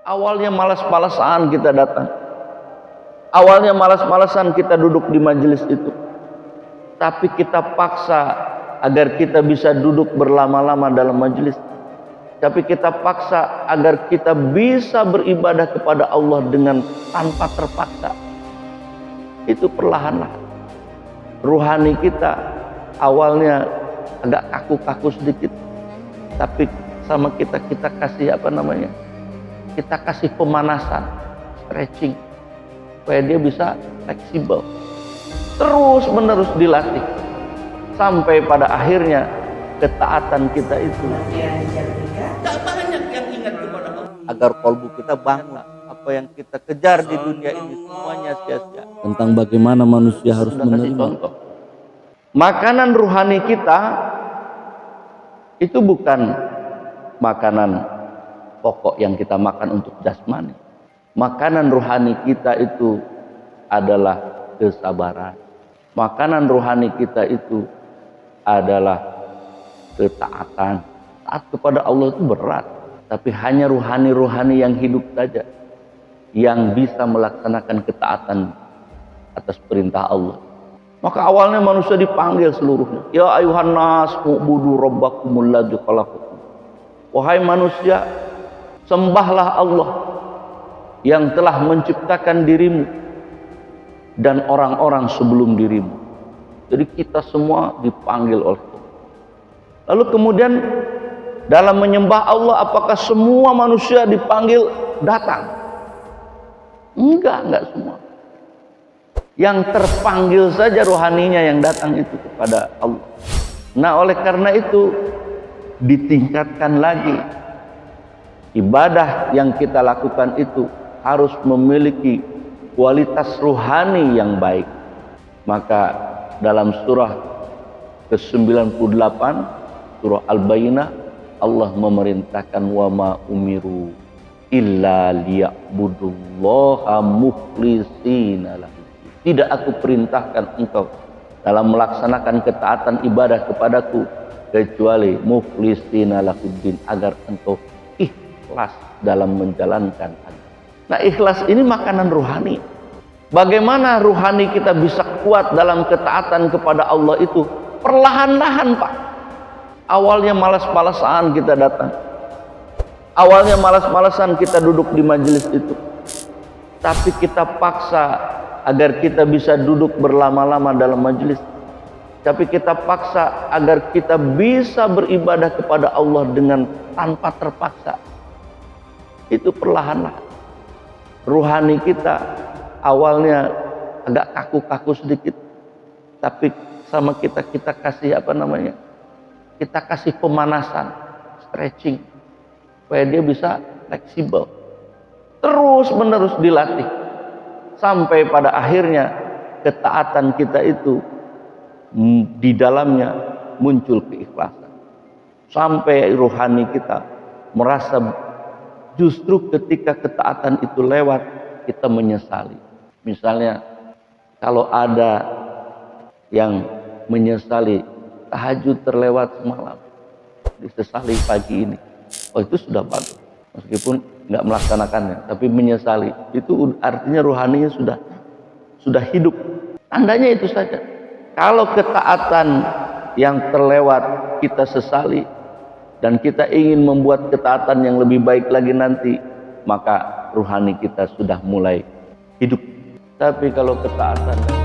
Awalnya malas-malasan kita datang. Awalnya malas-malasan kita duduk di majelis itu. Tapi kita paksa agar kita bisa duduk berlama-lama dalam majelis. Tapi kita paksa agar kita bisa beribadah kepada Allah dengan tanpa terpaksa. Itu perlahan-lahan. Ruhani kita awalnya agak kaku-kaku sedikit. Tapi sama kita kasih kita kasih pemanasan, stretching, supaya dia bisa fleksibel. Terus menerus dilatih sampai pada akhirnya ketaatan kita itu tak banyak yang ingat kepada Allah. Agar kalbu kita bangun, apa yang kita kejar di dunia ini semuanya sia-sia. Tentang bagaimana manusia harus menerima contoh. Makanan ruhani kita itu bukan makanan pokok yang kita makan untuk jasmani. Makanan ruhani kita itu adalah kesabaran. Makanan ruhani kita itu adalah ketaatan. Taat kepada Allah itu berat, tapi hanya ruhani-ruhani yang hidup saja yang bisa melaksanakan ketaatan atas perintah Allah. Maka awalnya manusia dipanggil seluruhnya. Ya ayuhan nas ubudu rabbakumul ladzi khalaqakum. Wahai manusia, sembahlah Allah yang telah menciptakan dirimu dan orang-orang sebelum dirimu. Jadi kita semua dipanggil oleh Allah. Lalu kemudian dalam menyembah Allah, apakah semua manusia dipanggil datang? Enggak semua. Yang terpanggil saja rohaninya yang datang itu kepada Allah. Nah, oleh karena itu ditingkatkan lagi. Ibadah yang kita lakukan itu harus memiliki kualitas ruhani yang baik. Maka dalam surah ke-98 surah Al-Bayyinah, Allah memerintahkan wa ma umiru illa liya'budullaha mukhlishina lahu. Tidak aku perintahkan engkau dalam melaksanakan ketaatan ibadah kepadaku kecuali mukhlishina lahuddin, agar engkau ikhlas dalam menjalankan agama. Nah, ikhlas ini makanan ruhani. Bagaimana ruhani kita bisa kuat dalam ketaatan kepada Allah itu? Perlahan-lahan, Pak. Awalnya malas-malasan kita datang. Awalnya malas-malasan kita duduk di majelis itu. Tapi kita paksa agar kita bisa duduk berlama-lama dalam majelis. Tapi kita paksa agar kita bisa beribadah kepada Allah dengan tanpa terpaksa. Itu perlahan-lahan. Ruhani kita awalnya agak kaku-kaku sedikit, tapi sama kita kasih kita kasih pemanasan, stretching, supaya dia bisa fleksibel. Terus menerus dilatih sampai pada akhirnya ketaatan kita itu di dalamnya muncul keikhlasan. Sampai ruhani kita merasa justru ketika ketaatan itu lewat, kita menyesali. Misalnya kalau ada yang menyesali tahajud terlewat semalam, disesali pagi ini, oh itu sudah bagus. Meskipun nggak melaksanakannya, tapi menyesali, itu artinya ruhaninya sudah hidup. Tandanya itu saja. Kalau ketaatan yang terlewat kita sesali dan kita ingin membuat ketaatan yang lebih baik lagi nanti, maka ruhani kita sudah mulai hidup. Tapi kalau ketaatan